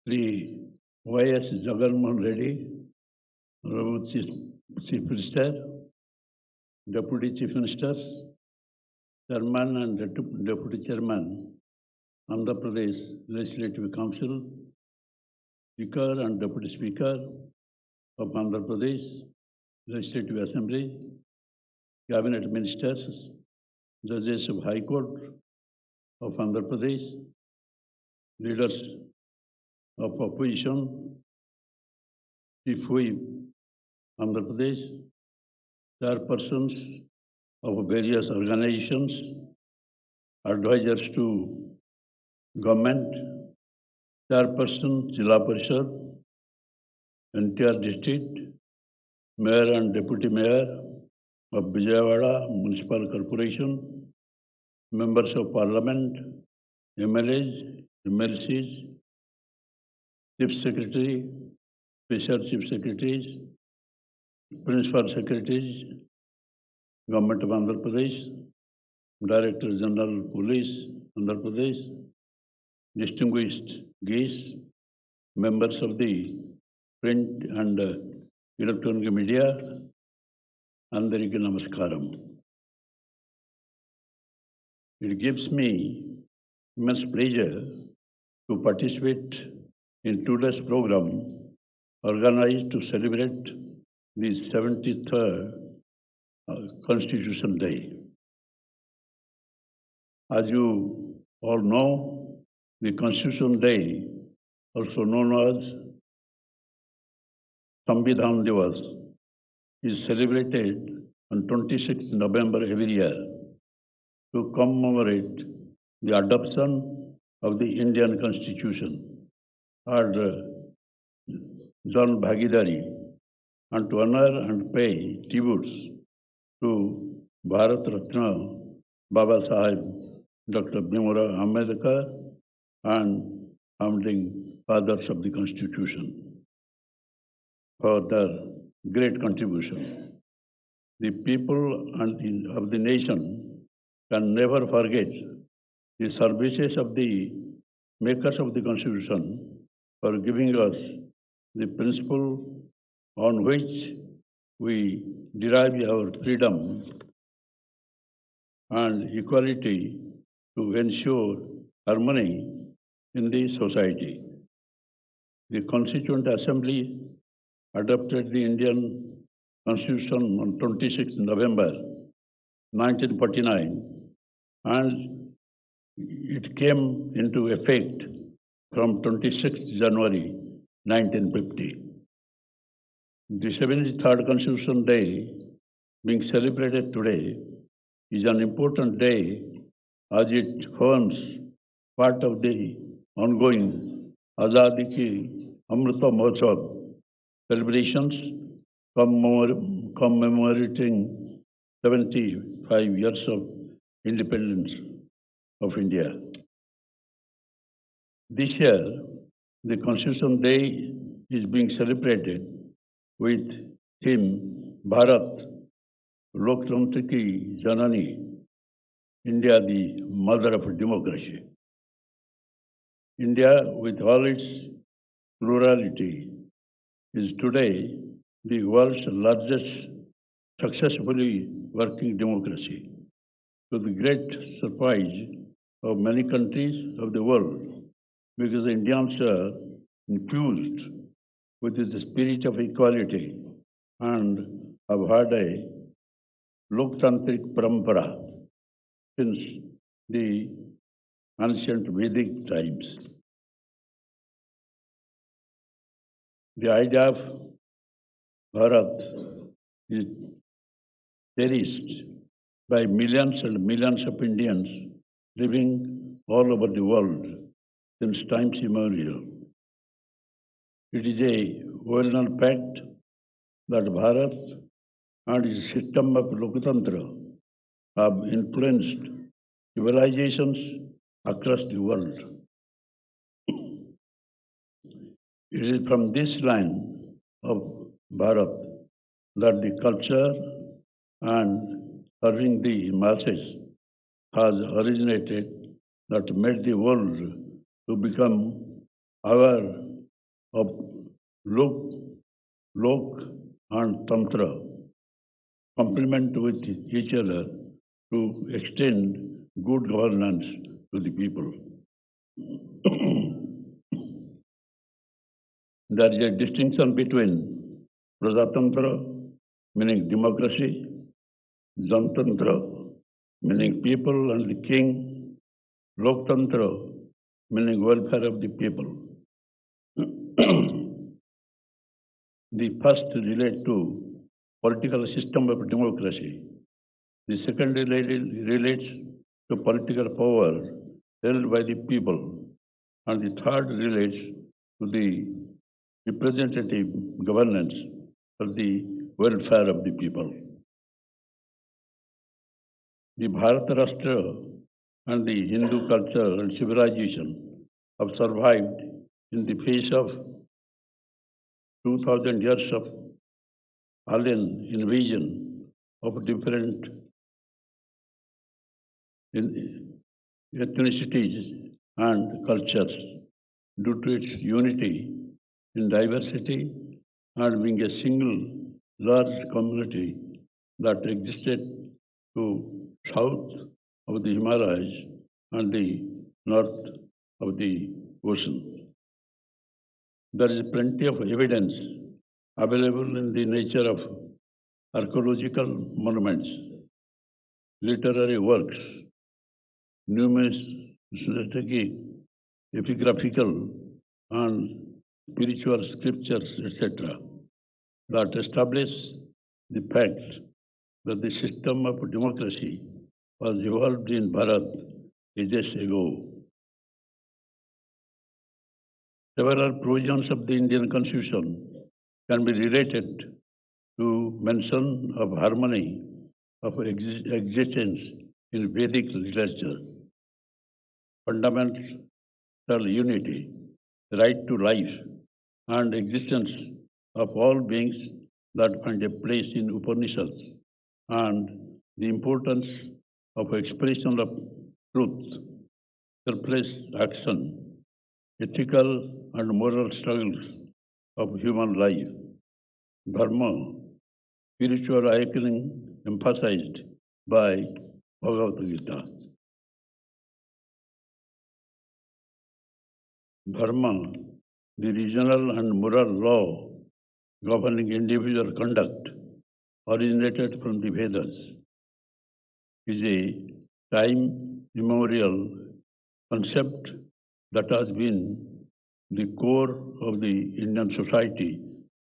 Sri Y.S. Jagan Reddy, Honorable Chief Minister, Deputy Chief Ministers, Chairman and Deputy Chairman, Andhra Pradesh Legislative Council, Speaker and Deputy Speaker of Andhra Pradesh Legislative Assembly, Cabinet Ministers, Judges of High Court of Andhra Pradesh, leaders of opposition, Chief Whip, Andhra Pradesh, chairpersons of various organizations, advisors to government, chairperson, Jilla Parishad, entire district, mayor and deputy mayor of Biswabhusan Municipal Corporation, members of parliament, MLAs, MLCs, chief secretary, special chief secretaries, principal secretaries, Government of Andhra Pradesh, Director General Police, Andhra Pradesh, distinguished guests, members of the print and electronic media, Andariki Namaskaram. It gives me immense pleasure to participate in today's program organized to celebrate the 73rd Constitution Day. As you all know, the Constitution Day, also known as Samvidhan Divas, is celebrated on 26th November every year to commemorate the adoption of the Indian Constitution and Jan Bhagidari, and to honor and pay tributes to Bharat Ratna Baba Sahib Dr. Bhimrao Ambedkar and founding fathers of the Constitution for their great contribution. The people of the nation can never forget the services of the makers of the Constitution for giving us the principle on which we derive our freedom and equality to ensure harmony in the society. The Constituent Assembly adopted the Indian Constitution on 26 November 1949 and it came into effect from 26 January 1950. The 73rd Constitution Day being celebrated today is an important day as it forms part of the ongoing Azadi Ki Amrita Mahotsav celebrations commemorating 75 years of independence of India. This year, the Constitution Day is being celebrated with theme Bharat Loktantra Ki Janani, India the mother of democracy. India, with all its plurality, is today the world's largest successfully working democracy, to the great surprise of many countries of the world, because the Indians are infused with the spirit of equality and have had a Loktantrik Parampara since the ancient Vedic times. The idea of Bharat is cherished by millions and millions of Indians living all over the world since times immemorial. It is a well-known fact that Bharat and its system of Lokatantra have influenced civilizations across the world. It is from this line of Bharat that the culture and serving the masses has originated, that made the world to become our of Lok, Lok and Tantra complement with each other to extend good governance to the people. There is a distinction between Prajatantra, meaning democracy, Jantantra, meaning people and the king, Loktantra, meaning welfare of the people. The first relate to political system of democracy. The second relates to political power held by the people. And the third relates to the representative governance for the welfare of the people. The Bharat Rashtra and the Hindu culture and civilization have survived in the face of 2000 years of alien invasion of different ethnicities and cultures due to its unity in diversity and being a single large community that existed to south of the Himalayas and the north of the ocean. There is plenty of evidence available in the nature of archaeological monuments, literary works, numismatic, epigraphical, and spiritual scriptures, etc., that establish the fact that the system of democracy was evolved in Bharat ages ago. Several provisions of the Indian Constitution can be related to mention of harmony of existence in Vedic literature, fundamental unity, right to life, and existence of all beings that find a place in Upanishads, and the importance of expression of truth, selfless action, ethical and moral struggles of human life, dharma, spiritual awakening emphasized by Bhagavad Gita. Dharma, the regional and moral law governing individual conduct, originated from the Vedas, is a time immemorial concept that has been the core of the Indian society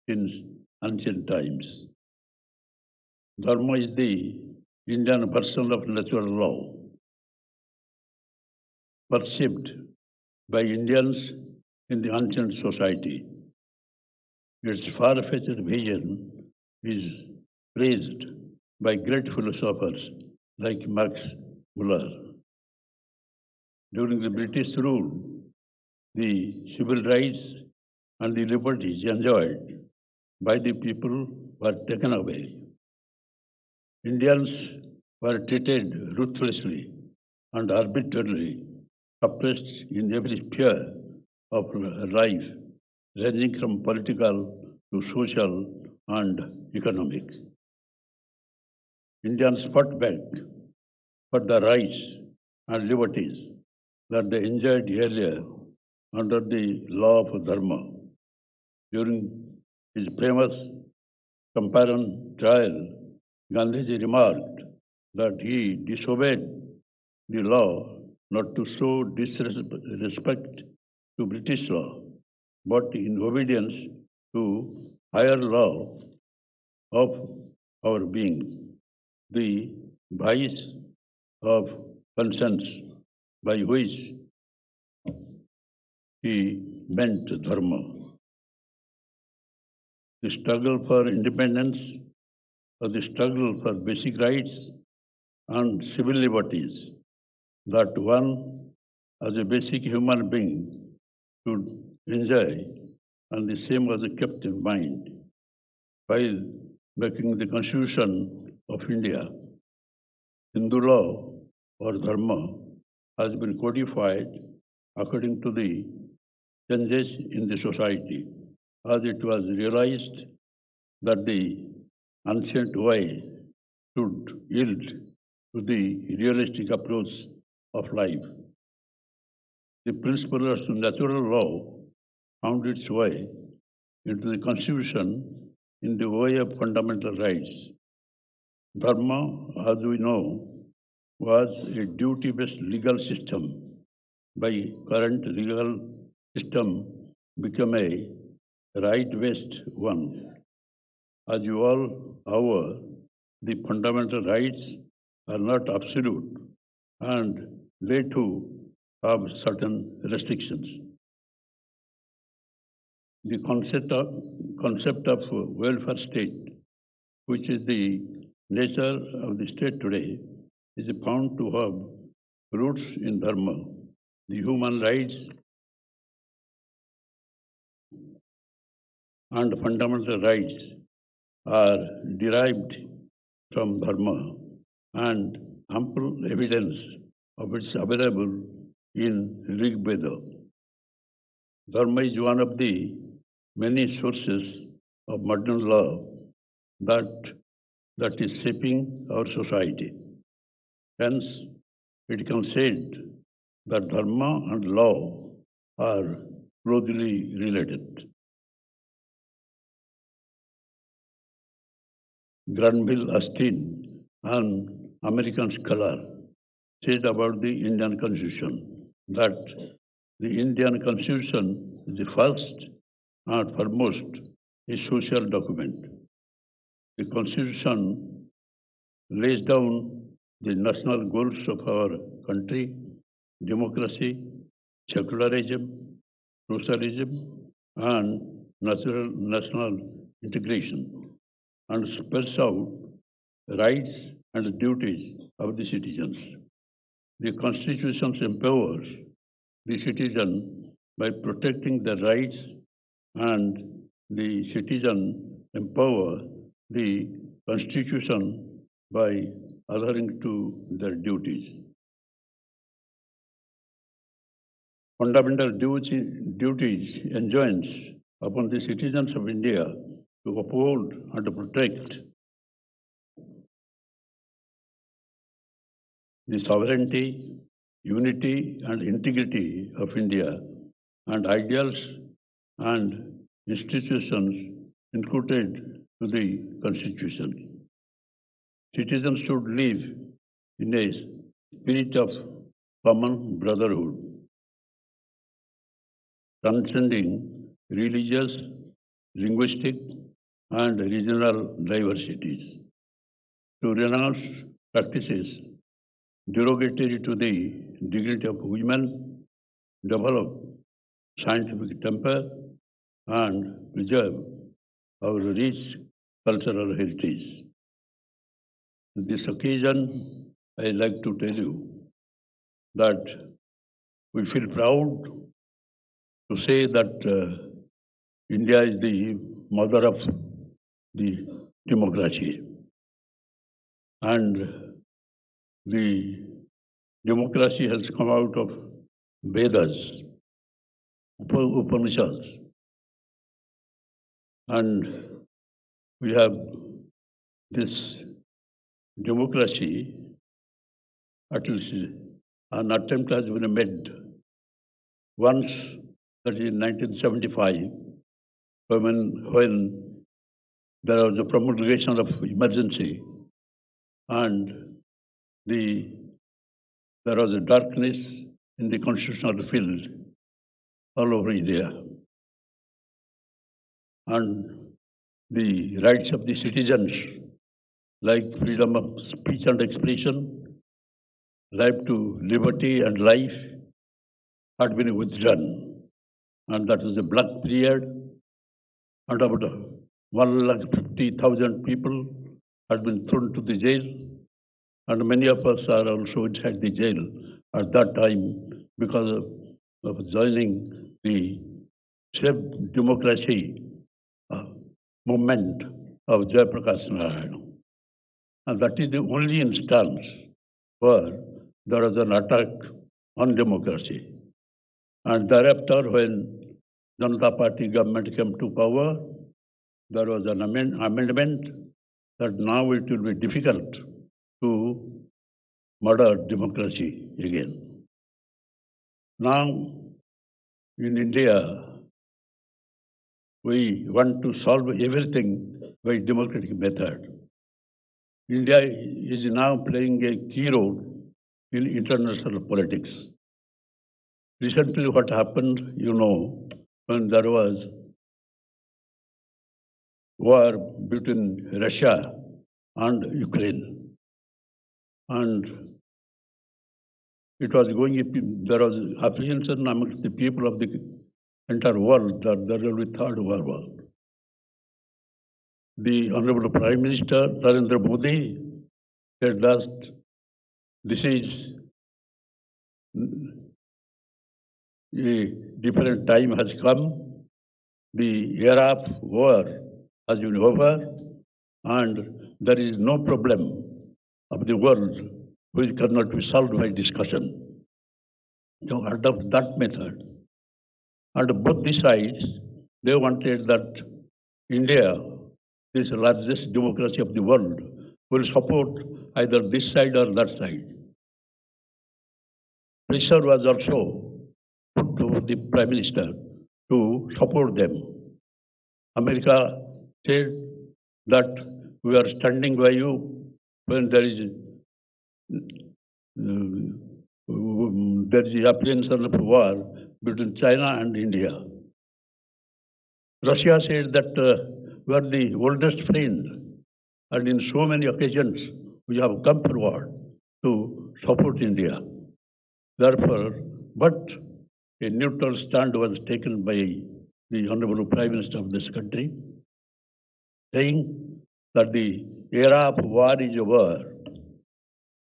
since ancient times. Dharma is the Indian version of natural law, perceived by Indians in the ancient society. Its far-fetched vision is praised by great philosophers like Max Muller. During the British rule, the civil rights and the liberties enjoyed by the people were taken away. Indians were treated ruthlessly and arbitrarily, suppressed in every sphere of life, ranging from political to social and economic. Indians fought back for the rights and liberties that they enjoyed earlier under the law of Dharma. During his famous Champaran trial, Gandhiji remarked that he disobeyed the law not to show disrespect to British law, but in obedience to higher law of our being, the vice of conscience, by which he meant dharma. The struggle for independence, or the struggle for basic rights and civil liberties that one as a basic human being should enjoy, and the same was kept in mind while making the Constitution of India. Hindu law or dharma has been codified according to the changes in the society. as it was realized that the ancient way should yield to the realistic approach of life. The principle of natural law found its way into the Constitution in the way of fundamental rights. Dharma, as we know, was a duty-based legal system. By current legal system become a right-based one. As you all are aware, the fundamental rights are not absolute and they too have certain restrictions. The concept of welfare state, which is the nature of the state today, is found to have roots in Dharma. The human rights and fundamental rights are derived from Dharma, and ample evidence of it is available in Rig Veda. Dharma is one of the many sources of modern law that is shaping our society. Hence, it can be said that Dharma and law are closely related. Granville Austin, an American scholar, said about the Indian Constitution that the Indian Constitution is the first and foremost a social document. The Constitution lays down the national goals of our country: democracy, secularism, socialism, and national integration, and spells out rights and duties of the citizens. The Constitution empowers the citizen by protecting their rights, and the citizen empower the Constitution by adhering to their duties. Fundamental duties enjoins upon the citizens of India to uphold and to protect the sovereignty, unity, and integrity of India, and ideals and institutions included to the Constitution. Citizens should live in a spirit of common brotherhood, transcending religious, linguistic, and regional diversities, to renounce practices derogatory to the dignity of women, develop scientific temper, and preserve our rich cultural heritage. On this occasion, I like to tell you that we feel proud to say that India is the mother of the democracy. And the democracy has come out of Vedas, Upanishads. And we have this democracy, at least an attempt has been made once, that is in 1975, when there was a promulgation of emergency and there was a darkness in the constitutional field all over India. And the rights of the citizens, like freedom of speech and expression, right to liberty and life, had been withdrawn. And that was a black period, and about 150,000 people had been thrown to the jail, and many of us are also inside the jail at that time because of joining the self-democracy movement of Jayaprakash Narayana. And that is the only instance where there was an attack on democracy. And thereafter, when Janata Party government came to power, there was an amendment that now it will be difficult to murder democracy again. Now, in India, we want to solve everything by democratic method. India is now playing a key role in international politics. Recently, what happened, when there was war between Russia and Ukraine, and it was there was apprehension amongst the people of the entire world that there will be third world war. The Honorable Prime Minister Narendra Modi said that this is a different time has come. The era of war has been over, and there is no problem of the world which cannot be solved by discussion. So adopt that method. And both the sides, they wanted that India, this largest democracy of the world, will support either this side or that side. Pressure was also put to the Prime Minister to support them. America said that we are standing by you when there is the apprehension of war between China and India. Russia said that we are the oldest friend, and in so many occasions we have come forward to support India. Therefore, but a neutral stand was taken by the Honorable Prime Minister of this country, saying that the era of war is over,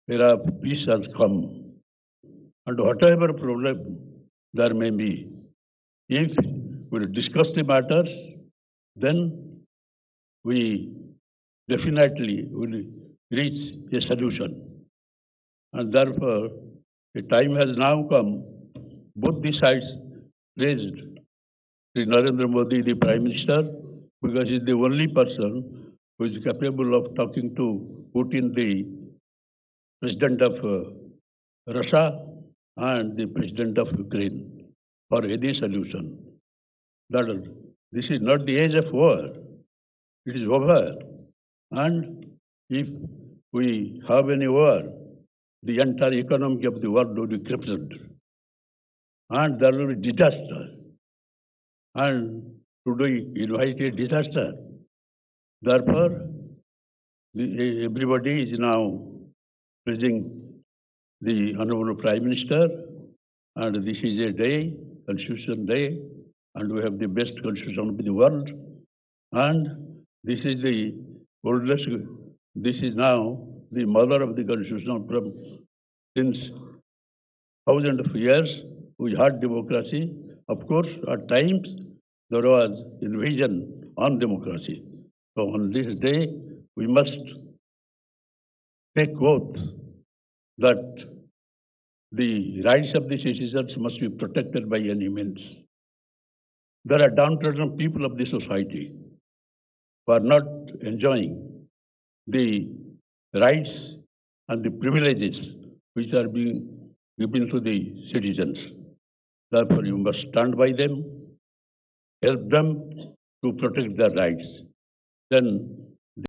era of peace has come. And whatever problem there may be, if we discuss the matters, then we definitely will reach a solution. And therefore, the time has now come, both the sides raised Sri Narendra Modi, the Prime Minister, because he is the only person who is capable of talking to Putin, the President of Russia, and the President of Ukraine for any solution. That this is not the age of war. It is over. And if we have any war, the entire economy of the world will be crippled. And there will be disaster. And today invite a disaster. Therefore, everybody is now praising the Honorable Prime Minister, and this is a day, Constitution Day, and we have the best Constitution of the world. And this is the oldest, this is now the mother of the Constitution from since thousands of years. We had democracy. Of course, at times there was invasion on democracy. So on this day, we must take oath that the rights of the citizens must be protected by any means. There are downtrodden people of the society who are not enjoying the rights and the privileges which are being given to the citizens. Therefore, you must stand by them, help them to protect their rights. Then